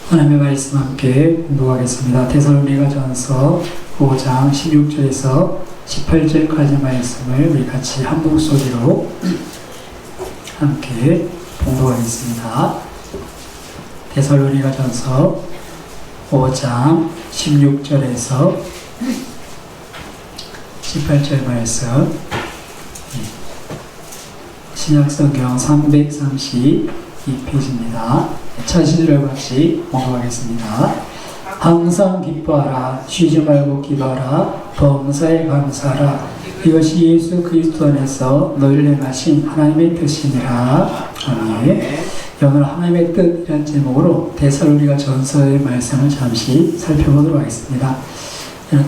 하나님의 말씀 함께 공부하겠습니다. 데살로니가전서 5장 16절에서 18절까지 말씀을 우리 같이 한 목소리로 함께 공부하겠습니다. 데살로니가전서 5장 16절에서 18절 말씀, 신약성경 332페이지입니다. 차시들을 같이 공부하겠습니다. 항상 기뻐하라, 쉬지 말고 기도하라, 범사에 감사하라. 이것이 예수 그리스도 안에서 너희를 행하신 하나님의 뜻이니라. 아멘. 오늘 하나님의 뜻이라는 제목으로 데살로니가 전서의 말씀을 잠시 살펴보도록 하겠습니다.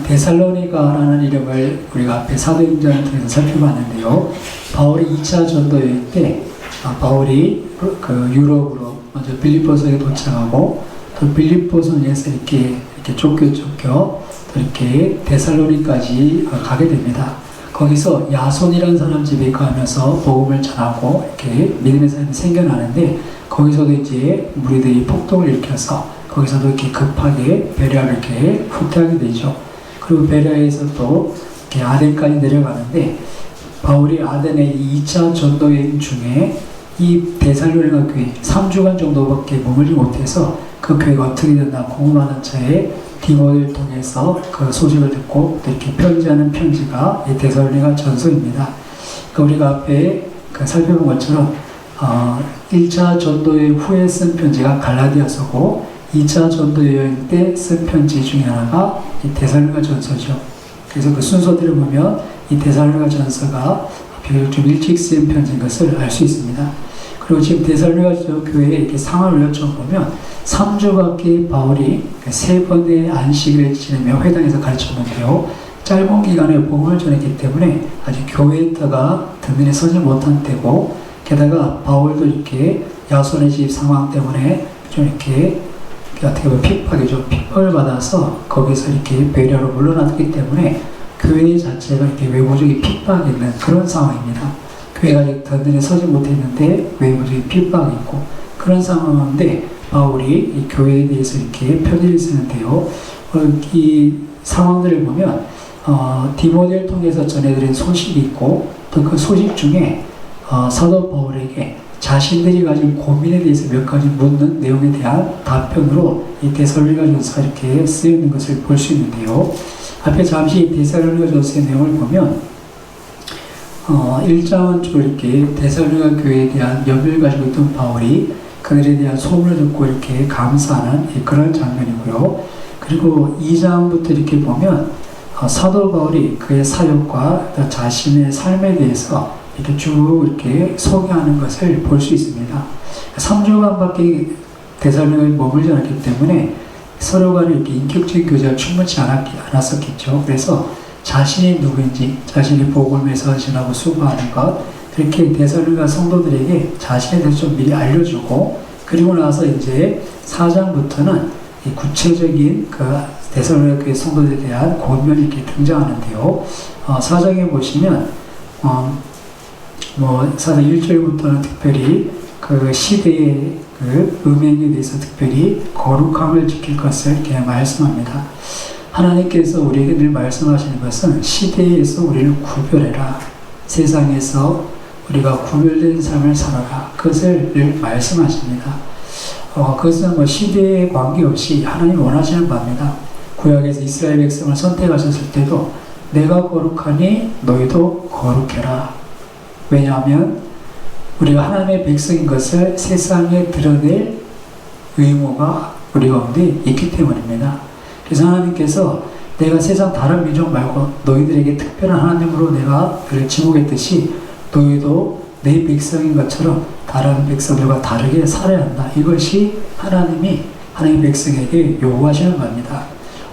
데살로니가라는 이름을 우리가 앞에 사도행전을 통해서 살펴봤는데요. 바울이 2차 전도 여행 때 바울이 그 유럽으로 먼저 빌립보서에 도착하고 또 빌립보서에서 이렇게 쫓겨 또 이렇게 데살로니까지 가게 됩니다. 거기서 야손이라는 사람 집에 가면서 복음을 전하고 이렇게 믿음의 사람이 생겨나는데 거기서도 이제 무리들이 폭동을 일으켜서 거기서도 이렇게 급하게 베레아를 이렇게 후퇴하게 되죠. 그리고 베레아에서 또 이렇게 아덴까지 내려가는데 바울이 아덴의 2차 전도 여행 중에 이 데살로니가 교회 3주간 정도밖에 머물지 못해서 그 교회가 어떻게 됐나 궁금하는 차에 디모데를 통해서 그 소식을 듣고 이렇게 편지하는 편지가 이 데살로니가 전서입니다. 그러니까 우리가 앞에 살펴본 것처럼 1차 전도여행 후에 쓴 편지가 갈라디아서고 2차 전도여행 때 쓴 편지 중에 하나가 이 데살로니가 전서죠. 그래서 그 순서대로 보면 이 데살로니가 전서가 비교적 좀 일찍 쓰인 편지인 것을 알 수 있습니다. 그리고 지금 데살로니가 교회에 이렇게 상황을 여쭤보면 3주밖에 바울이 3번의 안식일을 지내며 회당에서 가르쳤는데요. 짧은 기간에 복음을 전했기 때문에 아직 교회에 있다가 든든히 서지 못한 때고 게다가 바울도 이렇게 야손의 집 상황 때문에 좀 이렇게 어떻게 보면 핍박을 받아서 거기서 이렇게 베레아로 물러났기 때문에 교회 자체가 이렇게 외부적인 핍박이 있는 그런 상황입니다. 교회가 아직 든든히 서지 못했는데 외부적인 핍박이 있고 그런 상황인데 바울이 이 교회에 대해서 이렇게 편지를 쓰는데요. 이 상황들을 보면 디모데를 통해서 전해드린 소식이 있고 또 그 소식 중에 사도 바울에게 자신들이 가진 고민에 대해서 몇 가지 묻는 내용에 대한 답변으로 이 데살로니가 전서가 이렇게 쓰여있는 것을 볼 수 있는데요. 앞에 잠시 데살로니가 전서의 내용을 보면 1장은 좀 이렇게 데살로니가 교회에 대한 염려를 가지고 있던 바울이 그들에 대한 소문을 듣고 이렇게 감사하는 그런 장면이고요. 그리고 2장부터 이렇게 보면 사도 바울이 그의 사역과 자신의 삶에 대해서 이렇게 쭉 이렇게 소개하는 것을 볼 수 있습니다. 3주간밖에 데살로니가에 머물지 않았기 때문에 서로 간에 이렇게 인격적인 교제가 충분치 않았었겠죠. 그래서 자신이 누구인지, 자신이 복음을 위해서 전하고 수고하는 것, 그렇게 데살로니가 성도들에게 자신에 대해서 좀 미리 알려주고, 그리고 나서 이제 4장부터는 이 구체적인 그 데살로니가 교회 성도들에 대한 권면이 이렇게 등장하는데요. 4장에 보시면, 4장 1절부터는 특별히 그 시대의 그 음행에 대해서 특별히 거룩함을 지킬 것을 이렇게 말씀합니다. 하나님께서 우리에게 늘 말씀하시는 것은 시대에서 우리를 구별해라. 세상에서 우리가 구별된 삶을 살아라. 그것을 늘 말씀하십니다. 그것은 시대에 관계없이 하나님이 원하시는 바입니다. 구약에서 이스라엘 백성을 선택하셨을 때도 내가 거룩하니 너희도 거룩해라. 왜냐하면 우리가 하나님의 백성인 것을 세상에 드러낼 의무가 우리 가운데 있기 때문입니다. 그래서 하나님께서 내가 세상 다른 민족 말고 너희들에게 특별한 하나님으로 내가 그를 지목했듯이 너희도 내 백성인 것처럼 다른 백성들과 다르게 살아야 한다. 이것이 하나님의 백성에게 요구하시는 겁니다.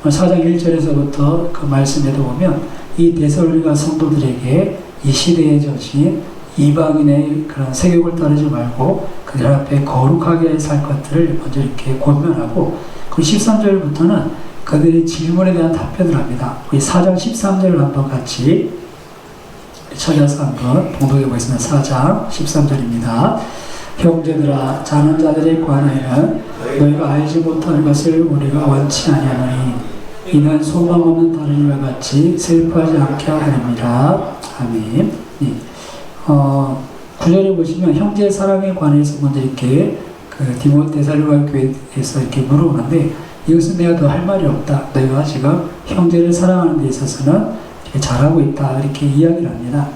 4장 1절에서부터 그 말씀에도 보면 이 데살로니가 성도들에게 이 시대의 저신 이방인의 그런 세욕을 따르지 말고 그들 앞에 거룩하게 살 것들을 먼저 이렇게 권면하고 그 13절부터는 그들의 질문에 대한 답변을 합니다. 우리 4장 13절을 한번 같이 찾아서 한번 봉독해 보겠습니다. 4장 13절입니다. 형제들아 자는 자들에 관하여는 너희가 알지 못하는 것을 우리가 원치 아니하노니 이는 소망 없는 다른 이와 같이 슬퍼하지 않게 하렵니다. 아멘. 예. 9절에 보시면 형제 사랑에 관해서 먼저 이렇게 데살로니가 교회에서 이렇게 물어보는데, 이것은 내가 더 할 말이 없다. 너희가 지금 형제를 사랑하는 데 있어서는 이렇게 잘하고 있다. 이렇게 이야기를 합니다.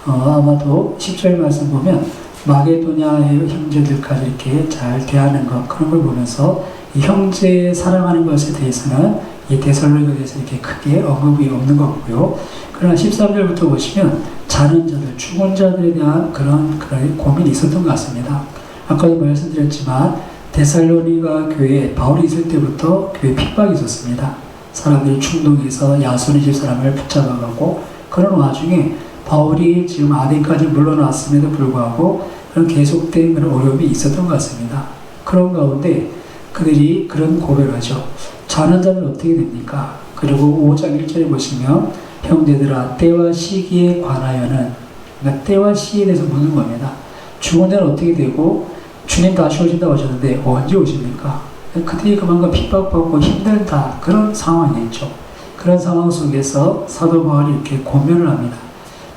아마도 10절 말씀 보면 마게도냐의 형제들까지 이렇게 잘 대하는 것, 그런 걸 보면서 이 형제 사랑하는 것에 대해서는 이 데살로니가 교회에서 이렇게 크게 언급이 없는 것 같고요. 그러나 13절부터 보시면 자는 자들, 죽은 자들에 대한 그런 고민이 있었던 것 같습니다. 아까도 말씀드렸지만 데살로니가 교회에 바울이 있을 때부터 교회 핍박이 있었습니다. 사람들이 충동해서 야손의 집 사람을 붙잡아가고, 그런 와중에 바울이 지금 아덴까지 물러났음에도 불구하고 그런 계속된 그런 어려움이 있었던 것 같습니다. 그런 가운데 그들이 그런 고백을 하죠. 자는 자는 어떻게 됩니까? 그리고 5장 1절에 보시면 형제들아 때와 시기에 관하여는, 그러니까 때와 시기에 대해서 묻는 겁니다. 죽은 자는 어떻게 되고 주님 다시 오신다고 하셨는데 언제 오십니까? 그들이 그만큼 핍박받고 힘들다, 그런 상황이겠죠. 그런 상황 속에서 사도 바울이 이렇게 고면을 합니다.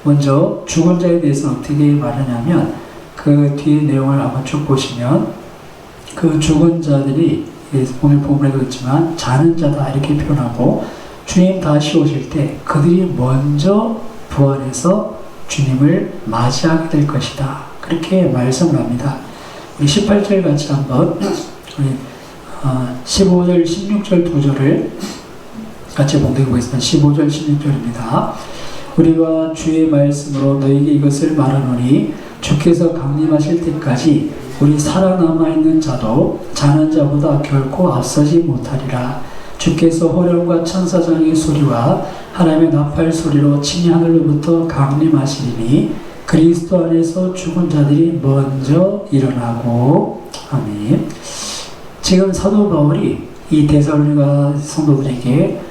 먼저 죽은 자에 대해서 어떻게 말하냐면, 그 뒤에 내용을 한번 쭉 보시면 그 죽은 자들이 오늘 본문에도 있지만 자는 자다 이렇게 표현하고, 주님 다시 오실 때 그들이 먼저 부활해서 주님을 맞이하게 될 것이다, 그렇게 말씀을 합니다. 우리 18절 같이 한번, 우리 15절 16절 두 절을 같이 봉독해보겠습니다. 15절 16절입니다. 우리가 주의 말씀으로 너희에게 이것을 말하노니 주께서 강림하실 때까지 우리 살아남아있는 자도 자는 자보다 결코 앞서지 못하리라. 주께서 호령과 천사장의 소리와 하나님의 나팔 소리로 친히 하늘로부터 강림하시리니 그리스도 안에서 죽은 자들이 먼저 일어나고. 아멘. 지금 사도 바울이 이 데살로니가 성도들에게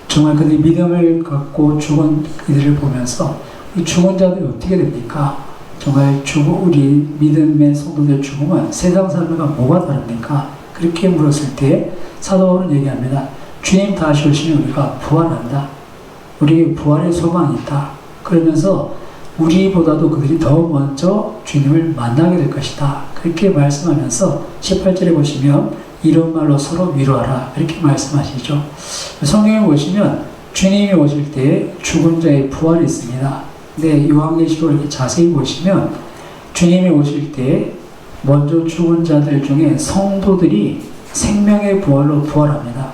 정말 그들이 믿음을 갖고 죽은 이들을 보면서 이 죽은 자들이 어떻게 됩니까? 정말 우리 믿음의 성도들 죽음은 세상 사람과 뭐가 다릅니까? 그렇게 물었을 때 사도 바울은 얘기합니다. 주님 다시 오시면 우리가 부활한다. 우리에게 부활의 소망이 있다. 그러면서 우리보다도 그들이 더 먼저 주님을 만나게 될 것이다, 그렇게 말씀하면서 18절에 보시면 이런 말로 서로 위로하라, 이렇게 말씀하시죠. 성경에 보시면 주님이 오실 때 죽은 자의 부활이 있습니다. 근데 요한계시록을 이렇게 자세히 보시면 주님이 오실 때 먼저 죽은 자들 중에 성도들이 생명의 부활로 부활합니다.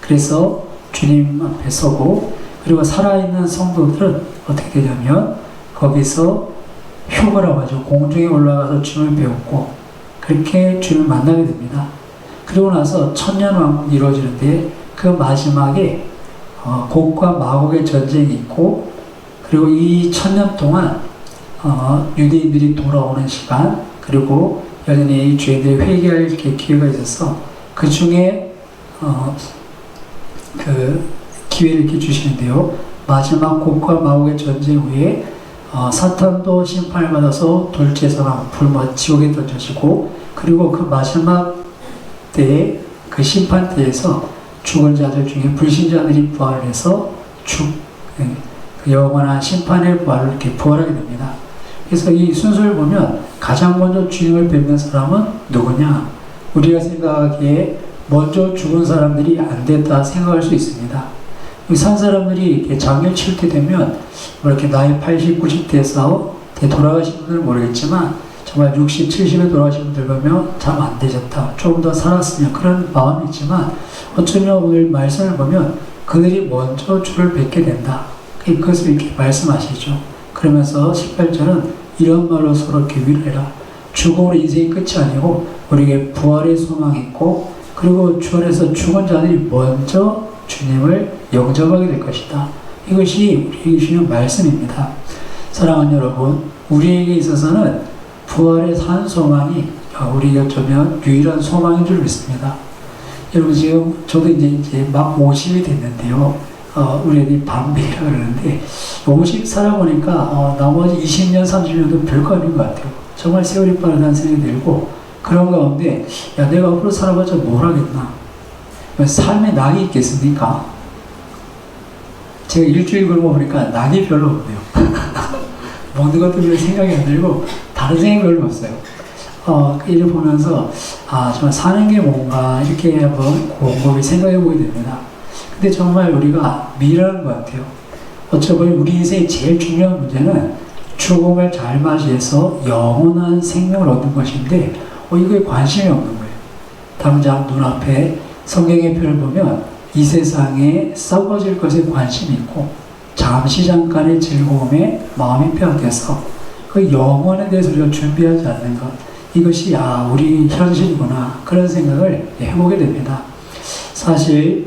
그래서 주님 앞에 서고, 그리고 살아있는 성도들은 어떻게 되냐면 거기서 효거라고 하죠. 공중에 올라가서 주님을 배웠고 그렇게 주님을 만나게 됩니다. 그리고 나서 천년왕국이 이루어지는데 그 마지막에 곡과 마곡의 전쟁이 있고, 그리고 이 천년 동안 유대인들이 돌아오는 시간, 그리고 여전히 죄인들이 회개할 기회가 있어서 그 중에 그 기회를 이렇게 주시는데요. 마지막 곡과 마곡의 전쟁 후에 사탄도 심판을 받아서 돌제사랑 불과 지옥에 던져지고, 그리고 그 마지막 때에 그 심판 때에서 죽은 자들 중에 불신자들이 부활을 해서 그 영원한 심판의 부활을 이렇게 부활하게 됩니다. 그래서 이 순서를 보면 가장 먼저 주님을 뵙는 사람은 누구냐? 우리가 생각하기에 먼저 죽은 사람들이 안 됐다 생각할 수 있습니다. 산 사람들이 장례 칠 때 되면 뭐 이렇게 나이 80, 90대에서 돌아가신 분들은 모르겠지만 정말 60, 70에 돌아가신 분들 보면 참 안 되셨다, 조금 더 살았으면, 그런 마음이 있지만 어쩌면 오늘 말씀을 보면 그들이 먼저 주를 뵙게 된다, 그것을 이렇게 말씀하시죠. 그러면서 18절은 이런 말로 서로 이렇게 위로해라. 죽음으로 인생이 끝이 아니고 우리에게 부활의 소망이 있고, 그리고 주 안에서 죽은 자들이 먼저 주님을 영접하게 될 것이다. 이것이 우리에게 주는 말씀입니다. 사랑하는 여러분, 우리에게 있어서는 부활의 산 소망이 우리에게 어쩌면 유일한 소망인 줄 믿습니다. 여러분, 지금 저도 이제 막 50이 됐는데요. 우리 애들이 반백이라 그러는데 50 살아보니까 나머지 20년, 30년도 별거 아닌 것 같아요. 정말 세월이 빠르다는 생각이 들고, 그런 가운데 야 내가 앞으로 살아봤자 뭘 하겠나? 삶에 낙이 있겠습니까? 제가 일주일 굶어보니까 낙이 별로 없네요. 먹는 것도 별로 생각이 안 들고 다른 생각이 별로 없어요. 이를 보면서 정말 사는 게 뭔가 이렇게 한번 곰곰이 생각해 보게 됩니다. 근데 정말 우리가 미련한 것 같아요. 어쩌면 우리 인생의 제일 중요한 문제는 죽음을 잘 맞이해서 영원한 생명을 얻는 것인데 이거에 관심이 없는 거예요. 당장 눈앞에 성경의 표현을 보면 이 세상에 썩어질 것에 관심이 있고 잠시 잠깐의 즐거움에 마음이 빼앗겨서 그 영원에 대해서 우리가 준비하지 않는 것, 이것이 우리 현실이구나, 그런 생각을 해보게 됩니다. 사실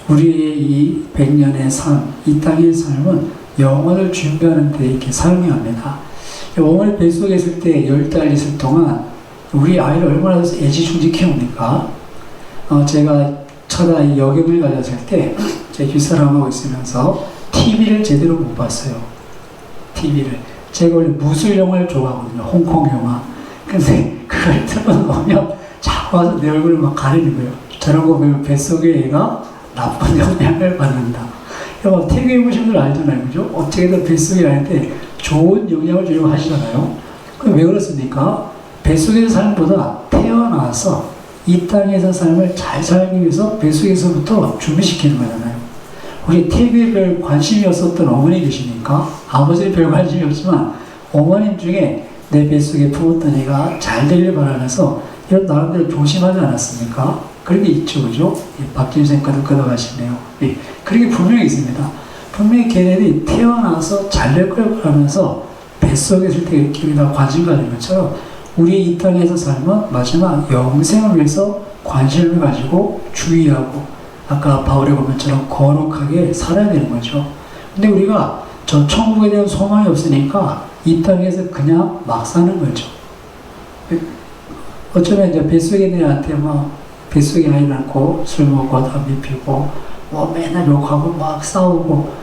우리의 이 100년의 삶, 이 땅의 삶은 영원을 준비하는 데 이렇게 사용합니다. 어머니 뱃속에 있을 때 10달 있을 동안 우리 아이를 얼마나 애지중지 키웁니까? 제가 첫 아이 여경을 가졌을 때 제 뒷사람하고 있으면서 TV를 제대로 못 봤어요. TV를. 제가 원래 무술 영화를 좋아하거든요. 홍콩 영화. 근데 그걸 틀어놓으면 자꾸 와서 내 얼굴을 막 가리는 거예요. 저런 거 보면 뱃속에 애가 나쁜 영향을 받는다. 여러분, 태교해 보신 분들 알잖아요. 그죠? 어떻게든 뱃속에 아이한테 좋은 영향을 주려고 하시잖아요. 그럼 왜 그렇습니까? 뱃속에서 사는 것보다 태어나서 이 땅에서 삶을 잘 살기 위해서 뱃속에서부터 준비시키는 거잖아요. 우리 태교에 별 관심이 없었던 어머니 계십니까? 아버지는 별 관심이 없지만 어머님 중에 내 뱃속에 품었던 애가 잘 되길 바라면서 이런 나름대로 조심하지 않았습니까? 그런 게 있죠, 그죠? 박진 선생님과도 끊어가시네요. 그런 게 분명히 있습니다. 분명히 걔네들이 태어나서 잘 될 걸 바라면서 뱃속에 있을 때 이렇게 우리가 관심 가진 것처럼 우리 이 땅에서 삶은 마지막 영생을 위해서 관심을 가지고 주의하고 아까 바울의 고백처럼 거룩하게 살아야 되는 거죠. 근데 우리가 저 천국에 대한 소망이 없으니까 이 땅에서 그냥 막 사는 거죠. 어쩌면 이제 뱃속에 내한테 뱃속에 아이 낳고 술 먹고 담배 피고 맨날 욕하고 막 싸우고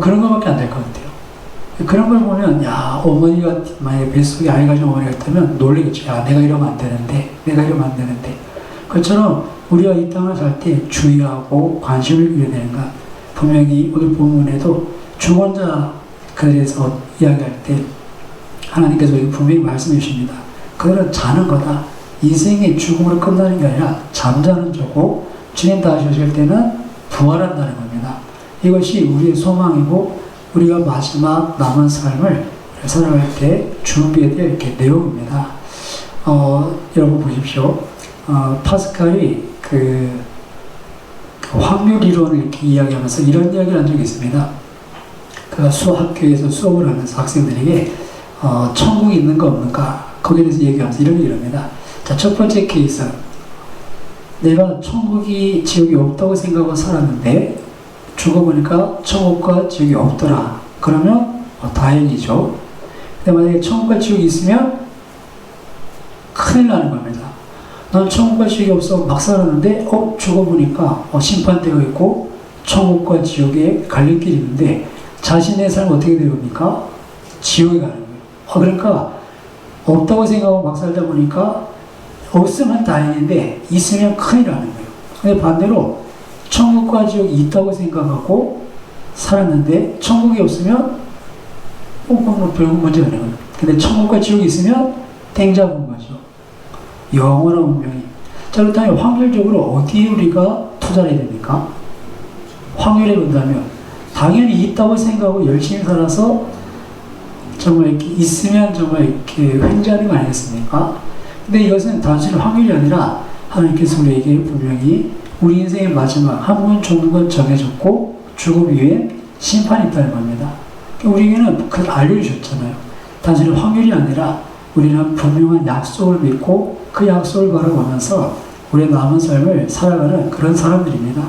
그런 것밖에 안 될 것 같아요. 그런 걸 보면 어머니가 만약에 뱃속에 아이 가진 어머니가 있다면 놀리겠죠. 내가 이러면 안 되는데, 내가 이러면 안 되는데. 그것처럼 우리가 이 땅을 살 때 주의하고 관심을 기울여야 되는 것. 분명히 오늘 본문에도 중원자 그래서 이야기할 때 하나님께서 분명히 말씀해 주십니다. 그들은 자는 거다. 인생이 죽음으로 끝나는 게 아니라 잠자는 자고 주님 다시 오실 때는 부활한다는 겁니다. 이것이 우리의 소망이고 우리가 마지막 남은 삶을 살아갈 때 준비해야 될 이렇게 내용입니다. 여러분 보십시오. 파스칼이 그 확률 이론을 이렇게 이야기하면서 이런 이야기를 한 적이 있습니다. 그 학교에서 수업을 하면서 학생들에게 천국이 있는가 없는가 거기에 대해서 얘기하면서 이런 얘기를 합니다. 자, 첫 번째 케이스. 내가 천국이 지옥이 없다고 생각하고 살았는데 죽어보니까 천국과 지옥이 없더라. 그러면 다행이죠. 근데 만약에 천국과 지옥이 있으면 큰일 나는 겁니다. 난 천국과 지옥이 없어 막 살았는데 죽어보니까 심판대가 있고 천국과 지옥에 갈릴 길이 있는데 자신의 삶은 어떻게 되옵니까? 지옥에 가는 거예요. 그러니까 없다고 생각하고 막 살다 보니까 없으면 다행인데 있으면 큰일 나는 거예요. 근데 반대로 천국과 지옥이 있다고 생각하고 살았는데 천국이 없으면 별거 문제가 아니에요. 근데 천국과 지옥이 있으면 땡 잡은 거죠. 영원한 운명이. 자, 그렇다면 확률적으로 어디에 우리가 투자를 해야 됩니까? 확률에 본다면 당연히 있다고 생각하고 열심히 살아서 정말 이렇게 있으면 정말 이렇게 횡재하는 거 아니겠습니까? 근데 이것은 단순히 확률이 아니라 하나님께서 우리에게 분명히 우리 인생의 마지막 한 번 죽는 건 정해졌고 죽음 이후에 심판이 있다는 겁니다. 우리에게는 그걸 알려주셨잖아요. 단순히 확률이 아니라 우리는 분명한 약속을 믿고 그 약속을 바라보면서 우리의 남은 삶을 살아가는 그런 사람들입니다.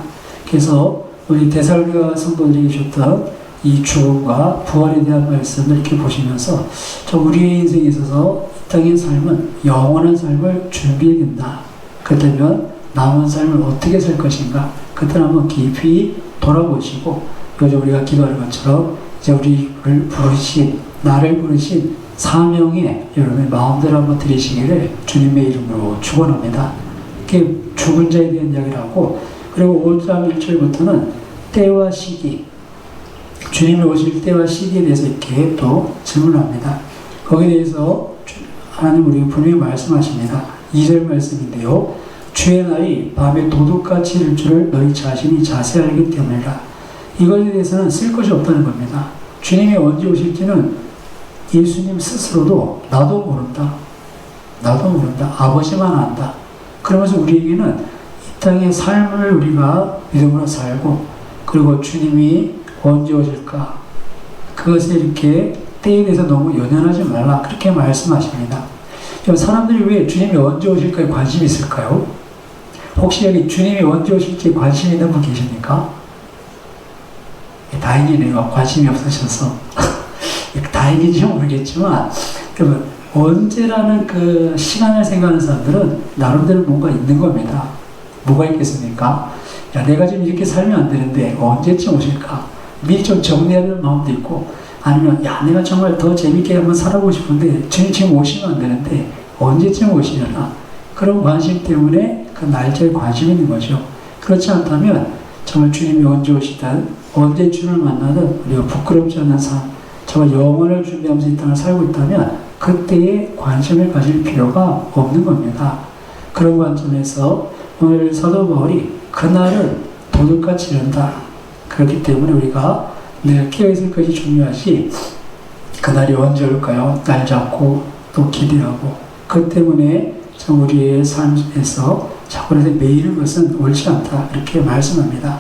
그래서 우리 데살로니가 성도들이 주셨던 이 죽음과 부활에 대한 말씀을 이렇게 보시면서 우리의 인생에 있어서 이 땅의 삶은 영원한 삶을 준비해야 된다. 그렇다면 남은 삶을 어떻게 살 것인가? 그때 한번 깊이 돌아보시고 요즘 우리가 기도하는 것처럼 이제 우리를 부르신, 나를 부르신 사명에 여러분의 마음대로 한번 드리시기를 주님의 이름으로 축원합니다. 이게 죽은 자에 대한 이야기를 하고, 그리고 5장 1절부터는 때와 시기, 주님이 오실 때와 시기에 대해서 이렇게 또 질문합니다. 거기에 대해서 하나님 우리에게 분명히 말씀하십니다. 2절 말씀인데요. 주의 날이 밤에 도둑같이 이를 줄을 너희 자신이 자세히 알기 때문이라. 이것에 대해서는 쓸 것이 없다는 겁니다. 주님이 언제 오실지는 예수님 스스로도 나도 모른다. 나도 모른다. 아버지만 안다. 그러면서 우리에게는 이 땅의 삶을 우리가 믿음으로 살고, 그리고 주님이 언제 오실까? 그것에 이렇게 때에 대해서 너무 연연하지 말라. 그렇게 말씀하십니다. 사람들이 왜 주님이 언제 오실까에 관심이 있을까요? 혹시 여기 주님이 언제 오실지 관심 있는 분 계십니까? 다행이네요. 관심이 없으셔서. 다행인지 모르겠지만, 그러면 언제라는 그 시간을 생각하는 사람들은 나름대로 뭔가 있는 겁니다. 뭐가 있겠습니까? 야, 내가 지금 이렇게 살면 안 되는데 언제쯤 오실까? 미리 좀 정리해야 되는 마음도 있고, 아니면 야, 내가 정말 더 재밌게 한번 살아보고 싶은데 주님 지금 오시면 안 되는데 언제쯤 오시려나? 그런 관심 때문에 그 날짜에 관심이 있는 거죠. 그렇지 않다면 정말 주님이 언제 오시든 언제 주님을 만나든 우리가 부끄럽지 않는 삶, 정말 영원을 준비하면서 이 땅을 살고 있다면 그때에 관심을 가질 필요가 없는 겁니다. 그런 관점에서 오늘 사도 바울이 그날을 도둑같이 이른다. 그렇기 때문에 우리가 늘 깨어있을 것이 중요하지, 그날이 언제 올까요? 날 잡고 또 기대하고, 그 때문에 참 우리의 삶에서 자꾸 매이는 것은 옳지 않다. 이렇게 말씀합니다.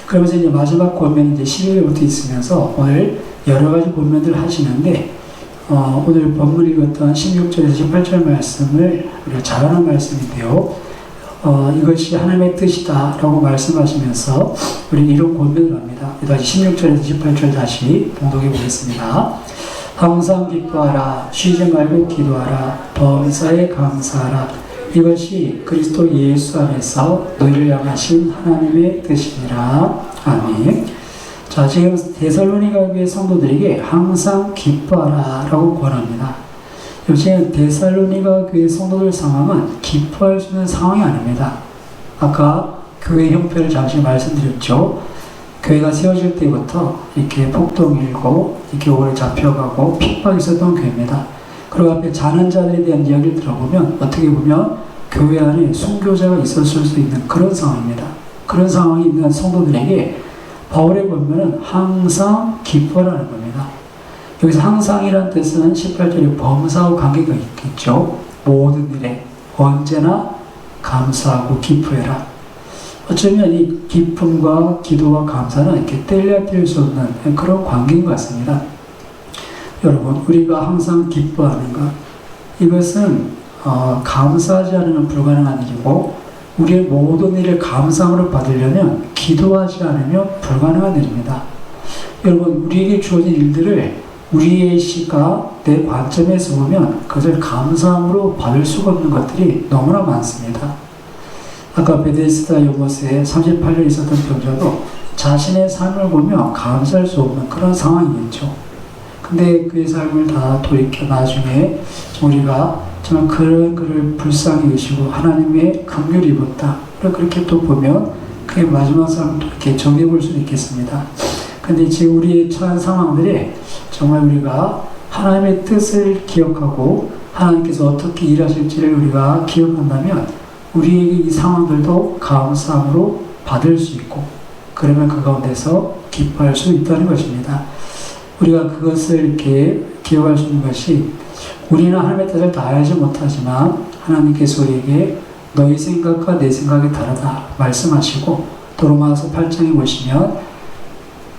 그러면서 이제 마지막 권면 이제 11절부터 있으면서 오늘 여러 가지 권면들을 하시는데, 오늘 본문 읽었던 16절에서 18절 말씀을 우리가 잘 아는 말씀인데요. 이것이 하나님의 뜻이다 라고 말씀하시면서 우리는 이런 권면을 합니다. 다시 16절에서 18절 다시 봉독해 보겠습니다. 항상 기뻐하라. 쉬지 말고 기도하라. 범사에 감사하라. 이것이 그리스도 예수 안에서 너희를 향하신 하나님의 뜻이니라. 아멘. 자, 지금 데살로니가 교회 성도들에게 항상 기뻐하라 라고 권합니다. 지금 데살로니가 교회 성도들 상황은 기뻐할 수 있는 상황이 아닙니다. 아까 교회 형편을 잠시 말씀드렸죠. 교회가 세워질 때부터 이렇게 폭동이 일고 이렇게 오래 잡혀가고 핍박이 있었던 교회입니다. 그리고 앞에 자는 자들에 대한 이야기를 들어보면 어떻게 보면 교회 안에 순교자가 있었을 수 있는 그런 상황입니다. 그런 상황이 있는 성도들에게 바울의 권면은 항상 기뻐라는 겁니다. 여기서 항상이라는 뜻은 18절에 범사와 관계가 있겠죠. 모든 일에 언제나 감사하고 기뻐해라. 어쩌면 이 기쁨과 기도와 감사는 이렇게 뗄래야 뗄 수 없는 그런 관계인 것 같습니다. 여러분, 우리가 항상 기뻐하는 것, 이것은 감사하지 않으면 불가능한 일이고, 우리의 모든 일을 감사함으로 받으려면 기도하지 않으면 불가능한 일입니다. 여러분, 우리에게 주어진 일들을 우리의 시각, 내 관점에서 보면 그것을 감사함으로 받을 수가 없는 것들이 너무나 많습니다. 아까 베데스다 요봇에 38년 있었던 병자도 자신의 삶을 보며 감사할 수 없는 그런 상황이겠죠. 근데 그의 삶을 다 돌이켜 나중에 우리가 정말 그를 불쌍히 여기시고 하나님의 긍휼을 입었다. 그렇게 또 보면 그의 마지막 삶을 또 이렇게 정해 볼 수 있겠습니다. 근데 지금 우리의 처한 상황들에 정말 우리가 하나님의 뜻을 기억하고 하나님께서 어떻게 일하실지를 우리가 기억한다면 우리에게 이 상황들도 감사함으로 받을 수 있고, 그러면 그 가운데서 기뻐할 수 있다는 것입니다. 우리가 그것을 이렇게 기억할 수 있는 것이, 우리는 하나님의 뜻을 다 알지 못하지만 하나님께서 우리에게 너희 생각과 내 생각이 다르다 말씀하시고, 또 로마서 8장에 보시면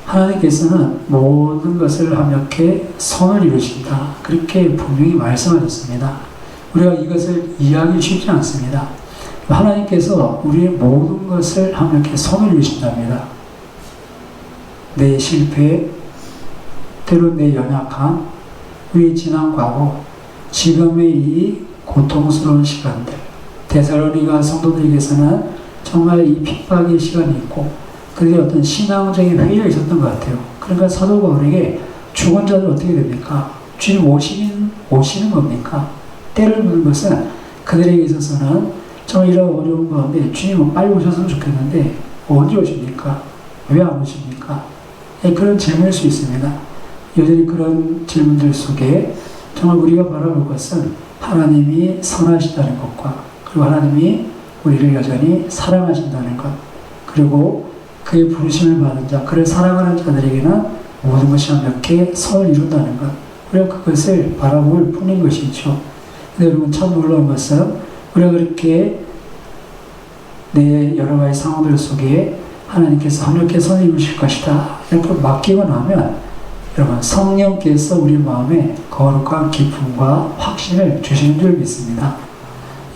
하나님께서는 모든 것을 합력해 선을 이루신다. 그렇게 분명히 말씀하셨습니다. 우리가 이것을 이해하기 쉽지 않습니다. 하나님께서 우리의 모든 것을 합력해 선을 이루신답니다. 내 실패, 때로 내 연약함, 우리 지난 과거, 지금의 이 고통스러운 시간들, 데살로니가 성도들에게서는 정말 이 핍박의 시간이 있고, 그게 어떤 신앙적인 회의가 있었던 것 같아요. 그러니까 사도 바울에게 죽은 자들 어떻게 됩니까? 주님 오시는 겁니까? 때를 묻는 것은 그들에게 있어서는 정말 이런 어려운 가운데 주님은 빨리 오셨으면 좋겠는데 언제 오십니까? 왜 안 오십니까? 예, 그런 질문일 수 있습니다. 여전히 그런 질문들 속에 정말 우리가 바라볼 것은 하나님이 선하시다는 것과 그리고 하나님이 우리를 여전히 사랑하신다는 것, 그리고 그의 부르심을 받은 자, 그를 사랑하는 자들에게는 모든 것이 완벽히 선을 이룬다는 것, 우리가 그것을 바라볼 뿐인 것이죠. 근데 여러분 참 놀라운 것은 우리가 그렇게 내 여러 가지 상황들 속에 하나님께서 완벽히 선을 이루실 것이다 이렇게 맡기고 나면 여러분 성령께서 우리 마음에 거룩한 기쁨과 확신을 주시는 줄 믿습니다.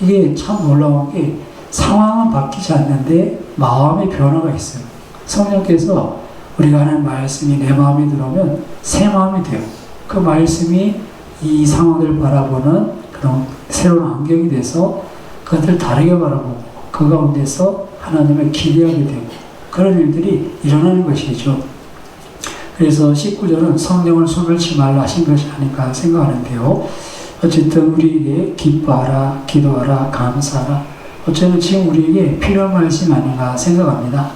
이게 참 놀라운 게 상황은 바뀌지 않는데 마음의 변화가 있어요. 성령께서 우리가 하는 말씀이 내 마음에 들어오면 새 마음이 돼요. 그 말씀이 이 상황을 바라보는 그런 새로운 안경이 돼서 그것을 다르게 바라보고 그 가운데서 하나님을 기대하게 되고 그런 일들이 일어나는 것이죠. 그래서 19절은 성령을 소멸치 말라 하신 것이 아닌가 생각하는데요. 어쨌든 우리에게 기뻐하라, 기도하라, 감사하라. 어쩌면 지금 우리에게 필요한 말씀 아닌가 생각합니다.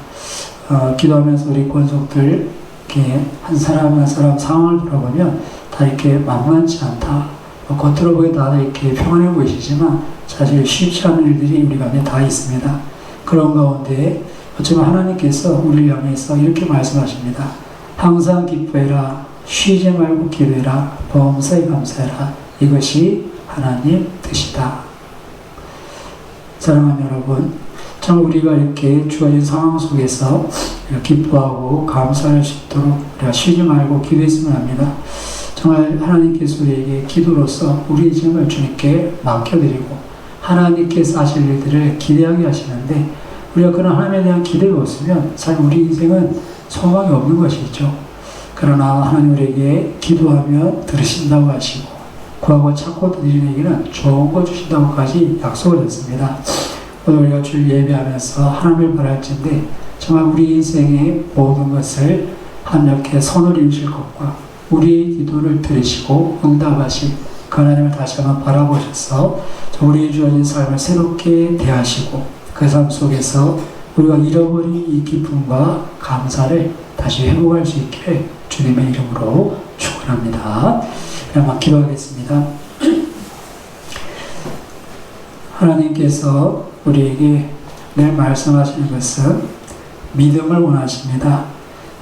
기도하면서 우리 권속들 이렇게 한 사람 한 사람 상황을 돌아보면 다 이렇게 만만치 않다. 겉으로 보기엔 다들 이렇게 평안해 보이시지만 사실 쉽지 않은 일들이 우리 가운데 다 있습니다. 그런 가운데 어쩌면 하나님께서 우리를 향해서 이렇게 말씀하십니다. 항상 기뻐해라. 쉬지 말고 기도해라. 범사에 감사해라. 이것이 하나님 뜻이다. 사랑하는 여러분, 참 우리가 이렇게 주어진 상황 속에서 기뻐하고 감사할 수 있도록 우리가 쉬지 말고 기도했으면 합니다. 정말 하나님께서 우리에게 기도로서 우리 짐을 주님께 맡겨드리고 하나님께서 하실 일들을 기대하게 하시는데 우리가 그런 하나님에 대한 기대가 없으면 사실 우리 인생은 소망이 없는 것이죠. 그러나 하나님 우리에게 기도하면 들으신다고 하시고 구하고 찾고 드리는 에게는 좋은 거 주신다고까지 약속을 했습니다. 오늘 우리가 주일 예배하면서 하나님을 바랄진데 정말 우리 인생의 모든 것을 하나님께 선을 이루실 것과 우리의 기도를 들으시고 응답하실 그 하나님을 다시 한번 바라보셔서 우리의 주어진 삶을 새롭게 대하시고 그 삶 속에서 우리가 잃어버린 이 기쁨과 감사를 다시 회복할 수 있기를 주님의 이름으로 축원합니다. 그냥 기도하겠습니다. 하나님께서 우리에게 늘 말씀하시는 것은 믿음을 원하십니다.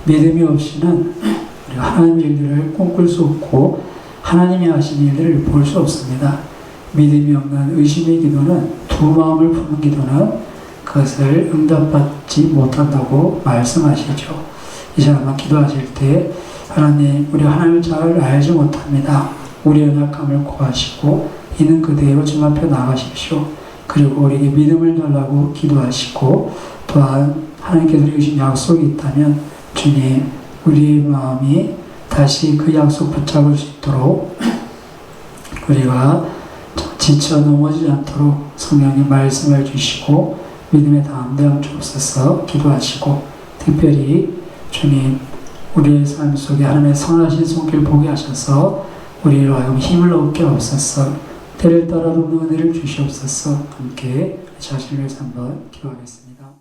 믿음이 없이는 우리가 하나님의 일들을 꿈꿀 수 없고 하나님이 하신 일들을 볼 수 없습니다. 믿음이 없는 의심의 기도는 두 마음을 푸는 기도는 그것을 응답받지 못한다고 말씀하시죠. 이제 아마 기도하실 때 하나님 우리 하나님을 잘 알지 못합니다. 우리의 연약함을 고하시고 이는 그대로 주님 앞에 나가십시오. 그리고 우리에게 믿음을 달라고 기도하시고 또한 하나님께서 주신 약속이 있다면 주님 우리의 마음이 다시 그 약속 붙잡을 수 있도록 우리가 지쳐 넘어지지 않도록 성령님 말씀을 주시고 믿음의 담대함 주옵소서 기도하시고 특별히 주님 우리의 삶 속에 하나님의 선하신 손길 보게 하셔서 우리로 하여금 힘을 얻게 하옵소서 때를 따라 돕는 은혜를 주시옵소서 함께 자신을 위해서 한번 기도하겠습니다.